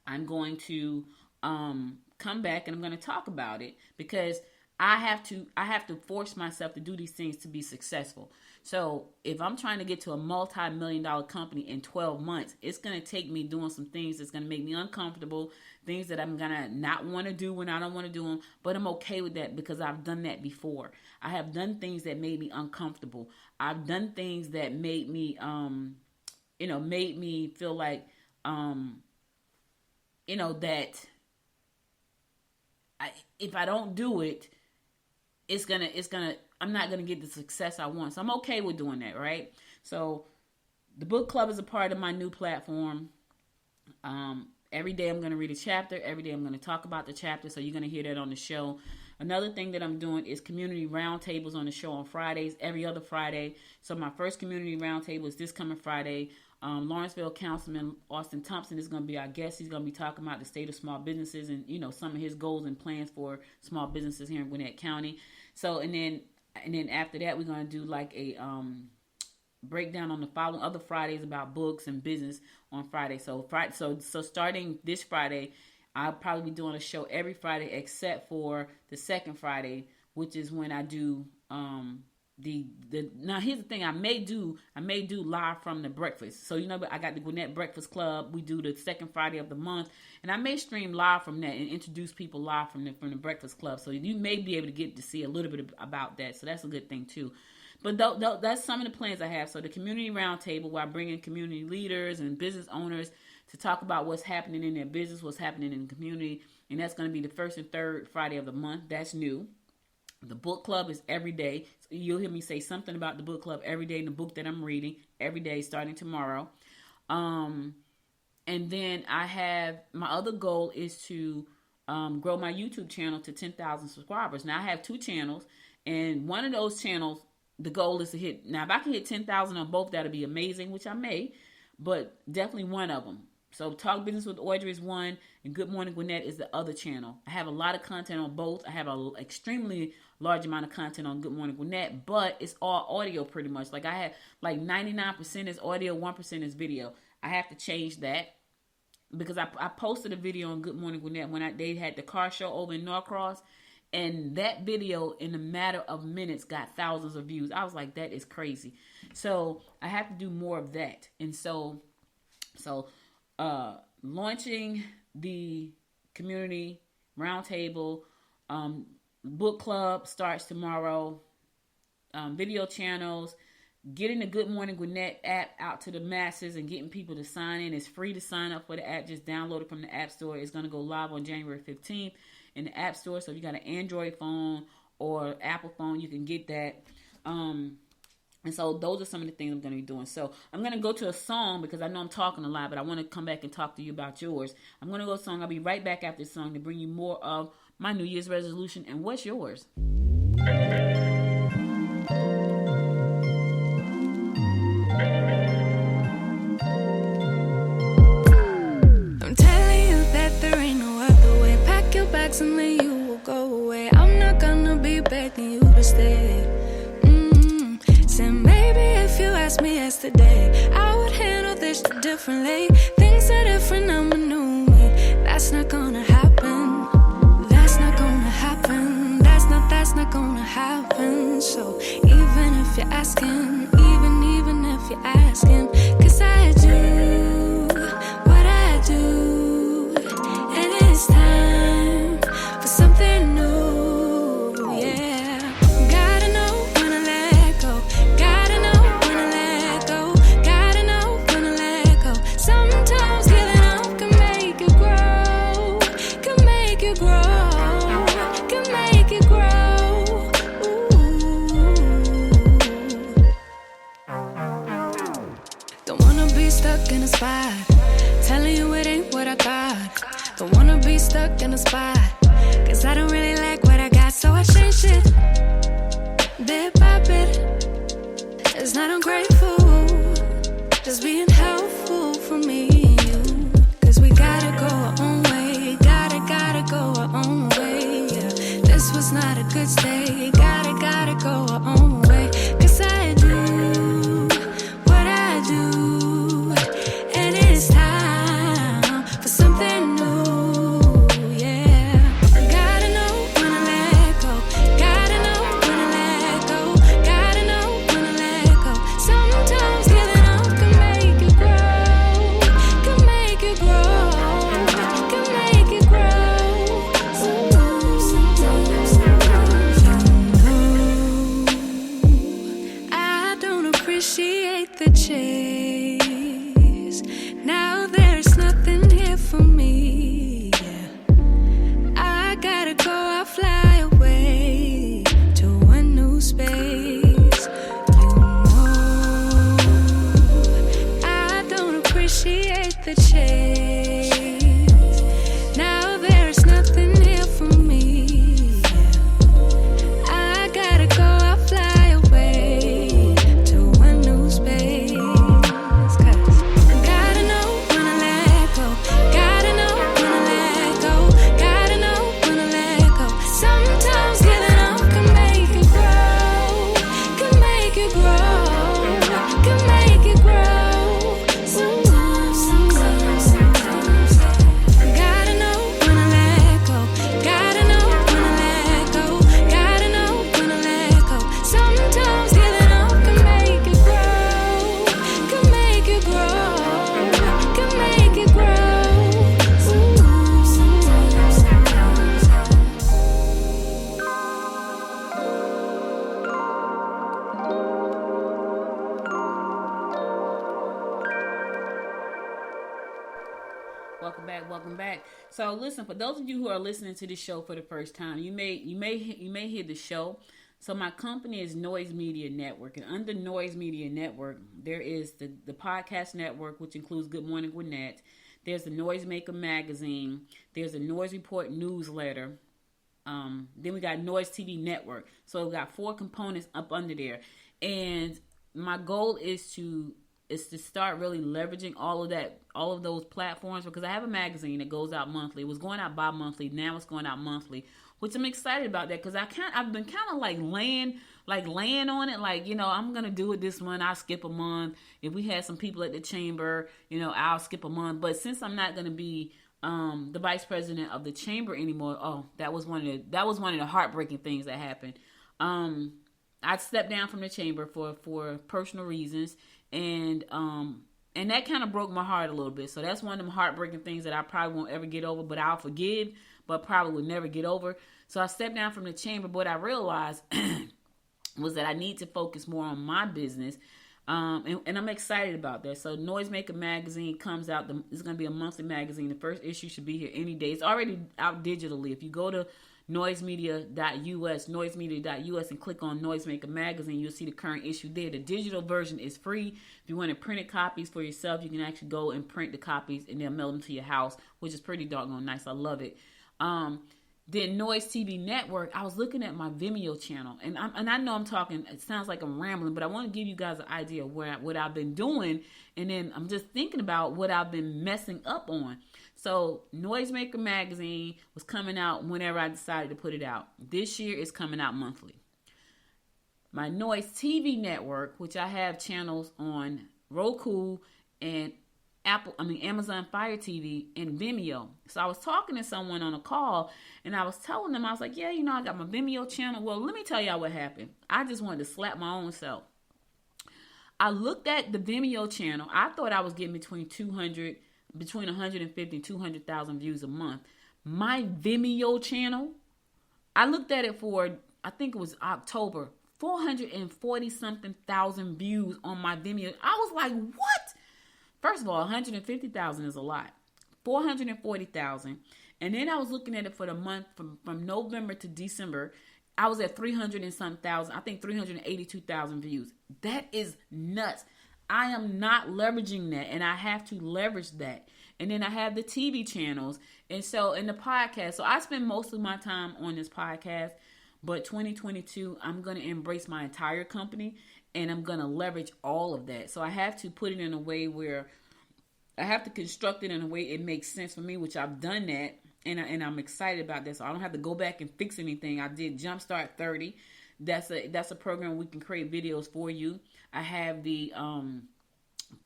I'm going to come back and I'm going to talk about it because I have to force myself to do these things to be successful. So if I'm trying to get to a multi-million-dollar company in 12 months, it's going to take me doing some things that's going to make me uncomfortable, things that I'm going to not want to do when I don't want to do them. But I'm okay with that because I've done that before. I have done things that made me uncomfortable. I've done things that made me, made me feel like, that if I don't do it, I'm not going to get the success I want. So I'm okay with doing that, right? So the book club is a part of my new platform. Every day I'm going to read a chapter. Every day I'm going to talk about the chapter. So you're going to hear that on the show. Another thing that I'm doing is community roundtables on the show on Fridays, every other Friday. So my first community roundtable is this coming Friday. Lawrenceville Councilman Austin Thompson is going to be our guest. He's going to be talking about the state of small businesses and, some of his goals and plans for small businesses here in Gwinnett County. So, and then after that, we're going to do like a breakdown on the following other Fridays about books and business on Friday. So starting this Friday, I'll probably be doing a show every Friday except for the second Friday, which is when I do now here's the thing, I may do live from the breakfast. So I got the Gwinnett Breakfast Club. We do the second Friday of the month, and I may stream live from that and introduce people live from the Breakfast Club. So you may be able to get to see a little bit about that. So that's a good thing too. But that's some of the plans I have. So the community roundtable, where I bring in community leaders and business owners to talk about what's happening in their business, what's happening in the community, and that's going to be the first and third Friday of the month. That's new. The book club is every day. So you'll hear me say something about the book club every day in the book that I'm reading every day starting tomorrow. And then I have my other goal is to grow my YouTube channel to 10,000 subscribers. Now I have 2 channels, and one of those channels, the goal is to hit. Now if I can hit 10,000 on both, that'll be amazing, which I may, but definitely one of them. So Talk Business with Audrey is one, and Good Morning Gwinnett is the other channel. I have a lot of content on both. I have an extremely large amount of content on Good Morning Gwinnett, but it's all audio pretty much. Like I have like 99% is audio, 1% is video. I have to change that because I posted a video on Good Morning Gwinnett when they had the car show over in Norcross, and that video in a matter of minutes got thousands of views. I was like, that is crazy. So I have to do more of that. And so launching the community roundtable, book club starts tomorrow, video channels, getting the Good Morning Gwinnett app out to the masses and getting people to sign in. It's free to sign up for the app. Just download it from the App Store. It's going to go live on January 15th in the App Store. So if you got an Android phone or Apple phone, you can get that. And so those are some of the things I'm going to be doing. So I'm going to go to a song because I know I'm talking a lot, but I want to come back and talk to you about yours. I'm going to go to a song. I'll be right back after this song to bring you more of my New Year's resolution and what's yours. I'm telling you that there ain't no other way. Pack your bags and then you will go away. I'm not gonna be begging you to stay. Said maybe if you asked me yesterday, I would handle this differently. Things are different, I'm a new me. That's not gonna happen. That's not gonna happen. That's not gonna happen. So even if you're asking, even if you're asking, 'cause I do what I do, and it's time for something new, yeah. Gotta know when to let go. Gotta know when to let go. Gotta know when to let go. Sometimes giving up can make you grow. Can make you grow. Can make you grow. Don't wanna be stuck in a spot, telling you it ain't what I got. Don't wanna be stuck in a spot, 'cause I don't really like what I got. So I changed it, bit by bit. It's not ungrateful, just being helpful for me and you. 'Cause we gotta go our own way. Gotta go our own way, yeah. This was not a good stay. Gotta go our own way. 'Cause I do what I do, and it's time for something new, yeah. Gotta know when to let go. Gotta know when to let go. Gotta know when to let go. Sometimes giving up can make welcome back. So listen, for those of you who are listening to this show for the first time, you may hear the show. So my company is Noise Media Network, and under Noise Media Network, there is the podcast network, which includes Good Morning Gwinnett. There's the Noisemaker magazine. There's the Noise Report newsletter. Then we got Noise TV Network. So we got 4 components up under there, and my goal is to start really leveraging all of those platforms, because I have a magazine that goes out monthly. It was going out bi-monthly. Now it's going out monthly, which I'm excited about that, because I've been kind of like laying on it. Like, I'm going to do it this month. I'll skip a month. If we had some people at the chamber, I'll skip a month. But since I'm not going to be the vice president of the chamber anymore, that was one of the heartbreaking things that happened. I stepped down from the chamber for personal reasons, and that kind of broke my heart a little bit. So that's one of them heartbreaking things that I probably won't ever get over, but I'll forgive, but probably will never get over. So I stepped down from the chamber, but what I realized was that I need to focus more on my business, and I'm excited about that. So Noisemaker magazine comes out. It's going to be a monthly magazine. The first issue should be here any day. It's already out digitally. If you go to noisemedia.us, and click on Noisemaker magazine, you'll see the current issue there. The digital version is free. If you want to print copies for yourself, you can actually go and print the copies, and they'll mail them to your house, which is pretty doggone nice. I love it. Then Noise TV Network, I was looking at my Vimeo channel, and I know I'm talking, it sounds like I'm rambling, but I want to give you guys an idea of what I've been doing, and then I'm just thinking about what I've been messing up on. So Noisemaker magazine was coming out whenever I decided to put it out. This year it's coming out monthly. My Noise TV Network, which I have channels on Roku and Amazon Fire TV and Vimeo. So I was talking to someone on a call, and I was telling them, I was like, I got my Vimeo channel. Well, let me tell y'all what happened. I just wanted to slap my own self. I looked at the Vimeo channel. I thought I was getting between 150 and 200,000 views a month. My Vimeo channel, I looked at it for, I think it was October, 440 something thousand views on my Vimeo. I was like, what? First of all, 150,000 is a lot. 440,000. And then I was looking at it for the month from November to December. I was at 300 and some thousand. I think 382,000 views. That is nuts. I am not leveraging that, and I have to leverage that. And then I have the TV channels, and the podcast. So I spend most of my time on this podcast, but 2022, I'm going to embrace my entire company, and I'm going to leverage all of that. So I have to put it in a way where I have to construct it in a way it makes sense for me, which I've done that, and I'm excited about that. So I don't have to go back and fix anything. I did Jumpstart 30. That's a program where we can create videos for you. I have the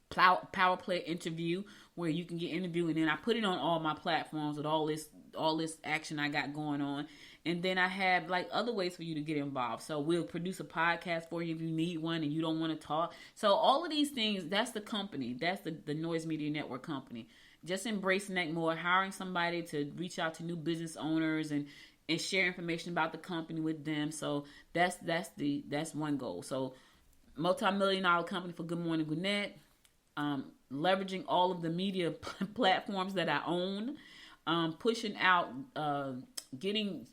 Power Play interview where you can get interviewed, and then I put it on all my platforms with all this action I got going on. And then I have like other ways for you to get involved. So we'll produce a podcast for you if you need one and you don't want to talk. So all of these things, that's the company. That's the Noise Media Network company. Just embracing that more, hiring somebody to reach out to new business owners and share information about the company with them. So that's one goal. So multi-million-dollar company for Good Morning Gwinnett. Leveraging all of the media platforms that I own. Pushing out, getting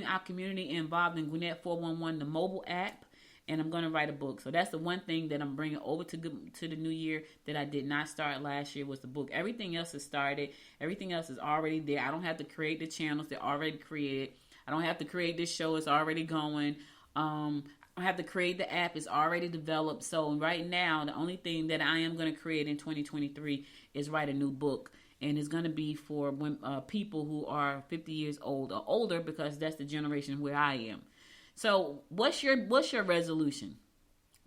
our community involved in Gwinnett 411, the mobile app, and I'm going to write a book. So that's the one thing that I'm bringing over to the new year that I did not start last year was the book. Everything else is started. Everything else is already there. I don't have to create the channels. They're already created. I don't have to create this show. It's already going. I don't have to create the app. It's already developed. So right now, the only thing that I am going to create in 2023 is write a new book. And it's going to be for people who are 50 years old or older, because that's the generation where I am. So what's your resolution?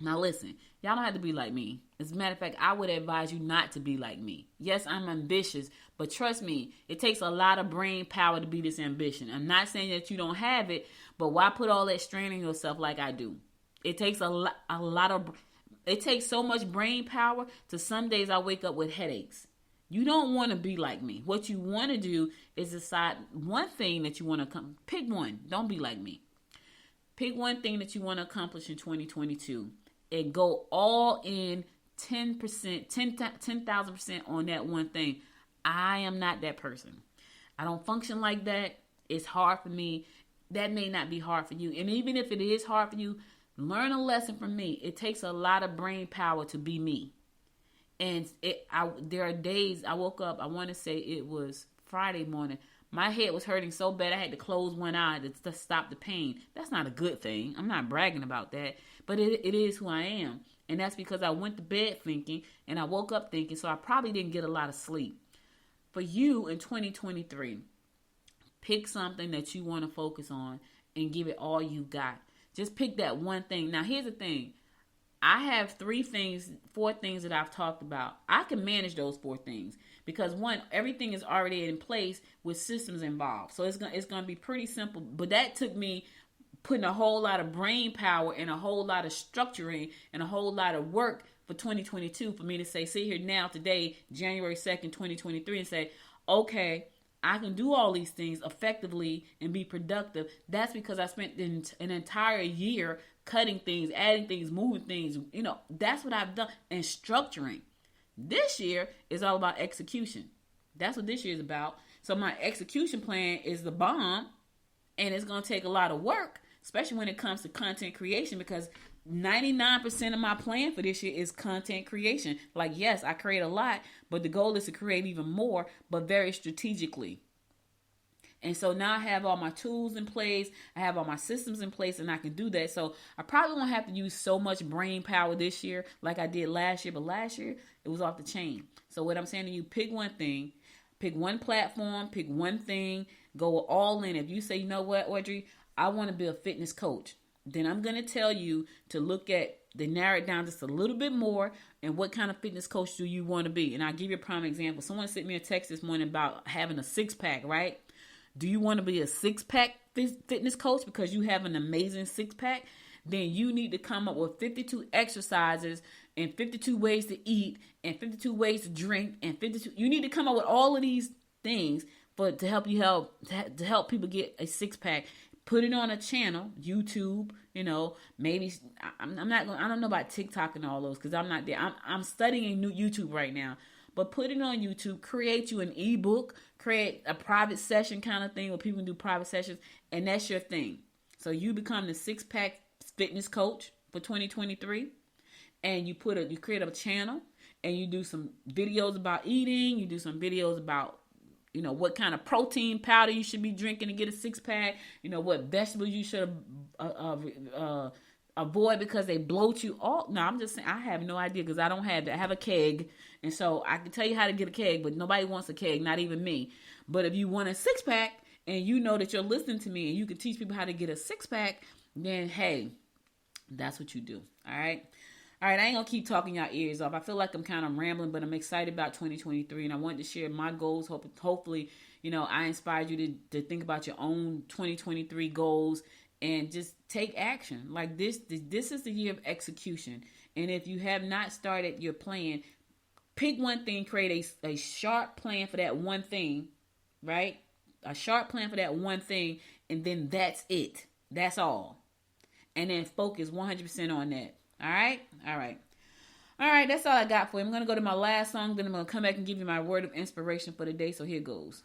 Now listen, y'all don't have to be like me. As a matter of fact, I would advise you not to be like me. Yes, I'm ambitious, but trust me, it takes a lot of brain power to be this ambitious. I'm not saying that you don't have it, but why put all that strain on yourself like I do? It takes it takes so much brain power to some days I wake up with headaches. You don't want to be like me. What you want to do is decide one thing that you want to pick one. Don't be like me. Pick one thing that you want to accomplish in 2022 and go all in 10%, 10,000% on that one thing. I am not that person. I don't function like that. It's hard for me. That may not be hard for you. And even if it is hard for you, learn a lesson from me. It takes a lot of brain power to be me. And there are days I woke up, I want to say it was Friday morning. My head was hurting so bad I had to close one eye to stop the pain. That's not a good thing. I'm not bragging about that. But it is who I am. And that's because I went to bed thinking and I woke up thinking, so I probably didn't get a lot of sleep. For you in 2023, pick something that you want to focus on and give it all you got. Just pick that one thing. Now, here's the thing. I have 4 things that I've talked about. I can manage those 4 things because one, everything is already in place with systems involved. So it's going to be pretty simple. But that took me putting a whole lot of brain power and a whole lot of structuring and a whole lot of work for 2022 for me to sit here now today, January 2nd, 2023 and say, okay, I can do all these things effectively and be productive. That's because I spent an entire year cutting things, adding things, moving things. That's what I've done. And structuring. This year is all about execution. That's what this year is about. So my execution plan is the bomb. And it's going to take a lot of work, especially when it comes to content creation, because 99% of my plan for this year is content creation. Like, yes, I create a lot, but the goal is to create even more, but very strategically. And so now I have all my tools in place. I have all my systems in place, and I can do that. So I probably won't have to use so much brain power this year like I did last year. But last year, it was off the chain. So what I'm saying to you, pick one thing. Pick one platform. Pick one thing. Go all in. If you say, you know what, Audrey, I want to be a fitness coach, then I'm going to tell you to narrow it down just a little bit more and what kind of fitness coach do you want to be. And I'll give you a prime example. Someone sent me a text this morning about having a 6-pack, right? Do you want to be a 6-pack fitness coach because you have an amazing 6-pack? Then you need to come up with 52 exercises and 52 ways to eat and 52 ways to drink and 52. You need to come up with all of these things to help people get a 6-pack. Put it on a channel, YouTube, maybe I don't know about TikTok and all those because I'm not there. I'm studying new YouTube right now, but put it on YouTube, create you an ebook, create a private session kind of thing where people can do private sessions. And that's your thing. So you become the 6-pack fitness coach for 2023 and you create a channel and you do some videos about eating. You do some videos about what kind of protein powder you should be drinking to get a 6-pack. What vegetables you should avoid because they bloat you. No, I'm just saying I have no idea because I don't have that. I have a keg. And so I can tell you how to get a keg, but nobody wants a keg, not even me. But if you want a 6-pack and you know that you're listening to me and you can teach people how to get a 6-pack, then hey, that's what you do. All right. All right, I ain't going to keep talking y'all ears off. I feel like I'm kind of rambling, but I'm excited about 2023, and I wanted to share my goals. Hopefully, I inspired you to think about your own 2023 goals and just take action. Like this is the year of execution, and if you have not started your plan, pick one thing, create a sharp plan for that one thing, right? A sharp plan for that one thing, and then that's it. That's all. And then focus 100% on that. All right. That's all I got for you. I'm going to go to my last song. Then I'm going to come back and give you my word of inspiration for the day. So here goes.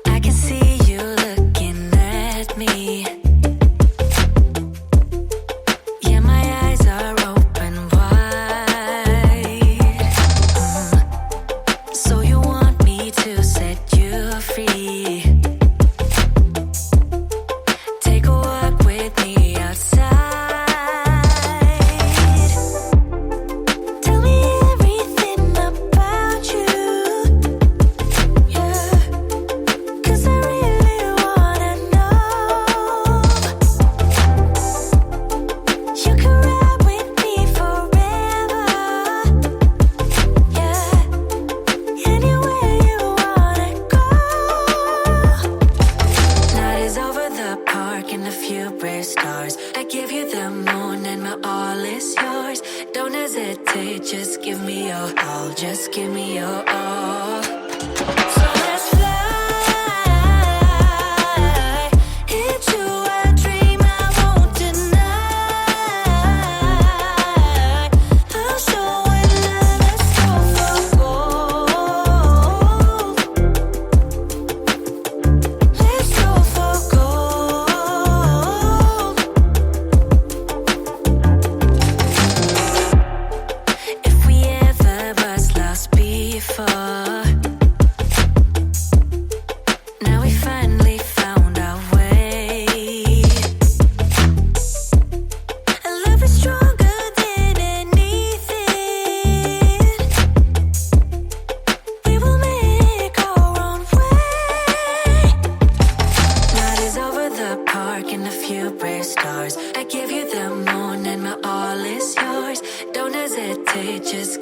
I can see you looking at me. Yeah, my eyes are open wide. So you want me to set you free? Take a walk with me outside. Tell me everything about you. Yeah, 'cause I really wanna know. You can ride with me forever. Yeah, anywhere you wanna go. Night is over the park and a few bright stars. I give you the moon and my all is yours. Don't hesitate, just give me your all. Just give me your all. So let's fly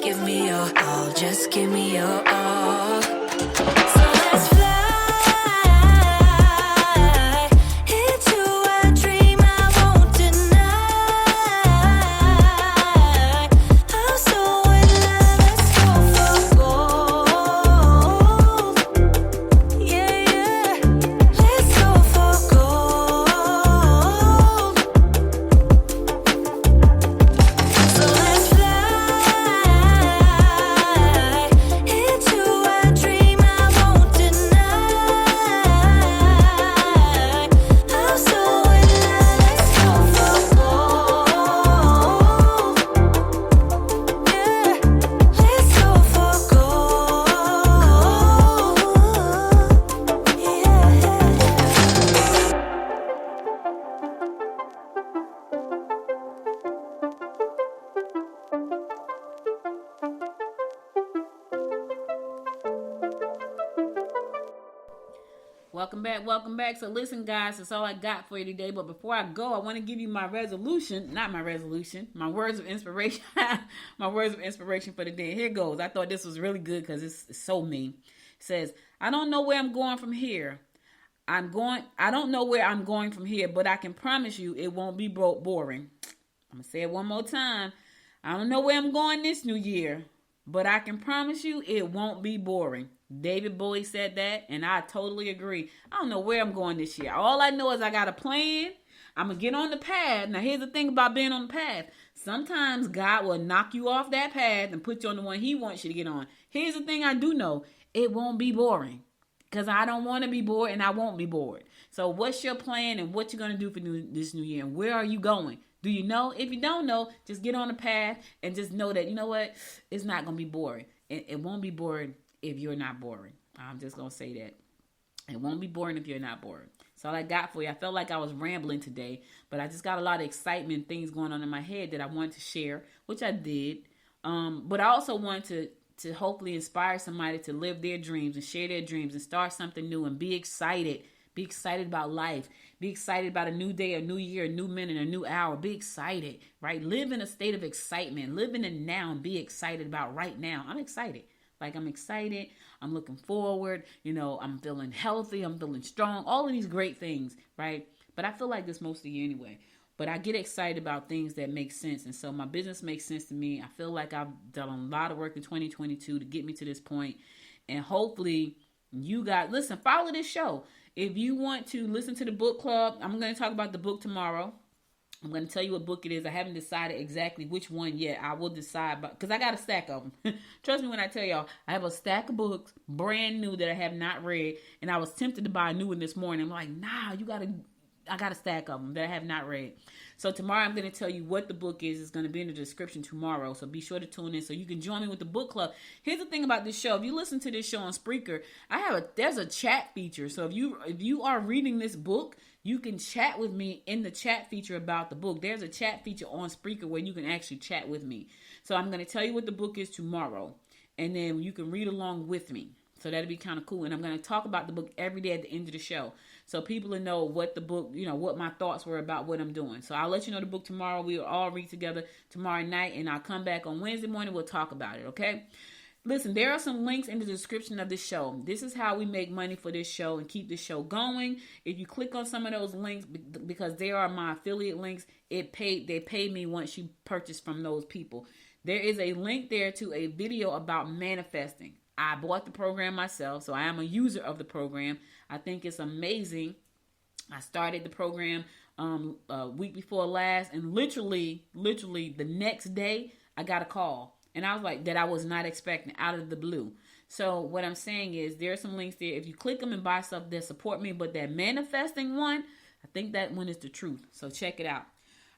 Give me your all, just give me your all. So let's fly into a dream I won't deny. I'm so in love, let's go for gold. Yeah, yeah, let's go for gold. So let's fly into a dream I won't deny. I'm so in love, let's go for gold. Yeah, let's go for gold. Welcome back. So listen, guys, that's all I got for you today. But before I go, I want to give you my words of inspiration. My words of inspiration for the day. Here goes. I thought this was really good because it's so me. It says, I don't know where I'm going from here. I don't know where I'm going from here, but I can promise you it won't be boring. I'm going to say it one more time. I don't know where I'm going this new year, but I can promise you it won't be boring. David Bowie said that, and I totally agree. I don't know where I'm going this year. All I know is I got a plan. I'm going to get on the path. Now, here's the thing about being on the path. Sometimes God will knock you off that path and put you on the one he wants you to get on. Here's the thing I do know. It won't be boring because I don't want to be bored, and I won't be bored. So what's your plan and what you're going to do for this new year, and where are you going? Do you know? If you don't know, just get on the path and just know that, you know what? It's not going to be boring. It won't be boring if you're not boring. I'm just going to say that. It won't be boring if you're not boring. That's all I got for you. I felt like I was rambling today, but I just got a lot of excitement, things going on in my head that I wanted to share, which I did. But I also wanted to hopefully inspire somebody to live their dreams and share their dreams and start something new and be excited. Be excited about life. Be excited about a new day, a new year, a new minute, a new hour. Be excited, right? Live in a state of excitement. Live in the now and be excited about right now. I'm excited. I'm excited. I'm looking forward. I'm feeling healthy. I'm feeling strong. All of these great things, right? But I feel like this most of the year anyway. But I get excited about things that make sense. And so my business makes sense to me. I feel like I've done a lot of work in 2022 to get me to this point. And hopefully you guys, listen, follow this show. If you want to listen to the book club, I'm going to talk about the book tomorrow. I'm going to tell you what book it is. I haven't decided exactly which one yet. I will decide, because I got a stack of them. Trust me when I tell y'all, I have a stack of books, brand new, that I have not read. And I was tempted to buy a new one this morning. I'm like, nah, I got a stack of them that I have not read. So tomorrow I'm going to tell you what the book is. It's going to be in the description tomorrow. So be sure to tune in so you can join me with the book club. Here's the thing about this show. If you listen to this show on Spreaker, there's a chat feature. So if you are reading this book, you can chat with me in the chat feature about the book. There's a chat feature on Spreaker where you can actually chat with me. So I'm going to tell you what the book is tomorrow. And then you can read along with me. So that'll be kind of cool. And I'm going to talk about the book every day at the end of the show. So people will know what the book, what my thoughts were about what I'm doing. So I'll let you know the book tomorrow. We'll all read together tomorrow night. And I'll come back on Wednesday morning. We'll talk about it, okay? Listen, there are some links in the description of this show. This is how we make money for this show and keep this show going. If you click on some of those links, because they are my affiliate links, they pay me once you purchase from those people. There is a link there to a video about manifesting. I bought the program myself, so I am a user of the program. I think it's amazing. I started the program a week before last, and literally the next day, I got a call. And I was like, that I was not expecting, out of the blue. So what I'm saying is, there are some links there. If you click them and buy stuff that support me, but that manifesting one, I think that one is the truth. So check it out.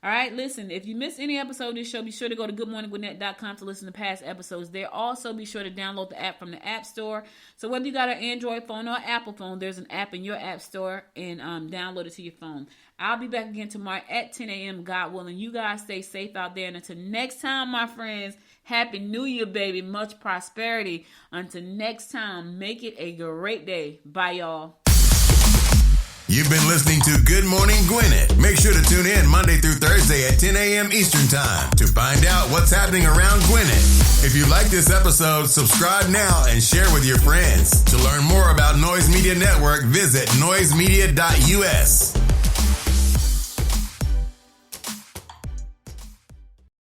All right, listen, if you missed any episode of this show, be sure to go to goodmorninggwinnett.com to listen to past episodes there. Also, be sure to download the app from the App Store. So whether you got an Android phone or Apple phone, there's an app in your App Store, and download it to your phone. I'll be back again tomorrow at 10 a.m., God willing. You guys stay safe out there. And until next time, my friends, Happy New Year, baby. Much prosperity. Until next time, make it a great day. Bye, y'all. You've been listening to Good Morning Gwinnett. Make sure to tune in Monday through Thursday at 10 a.m. Eastern Time to find out what what's happening around Gwinnett. If you like this episode, subscribe now and share with your friends. To learn more about Noise Media Network, visit noisemedia.us.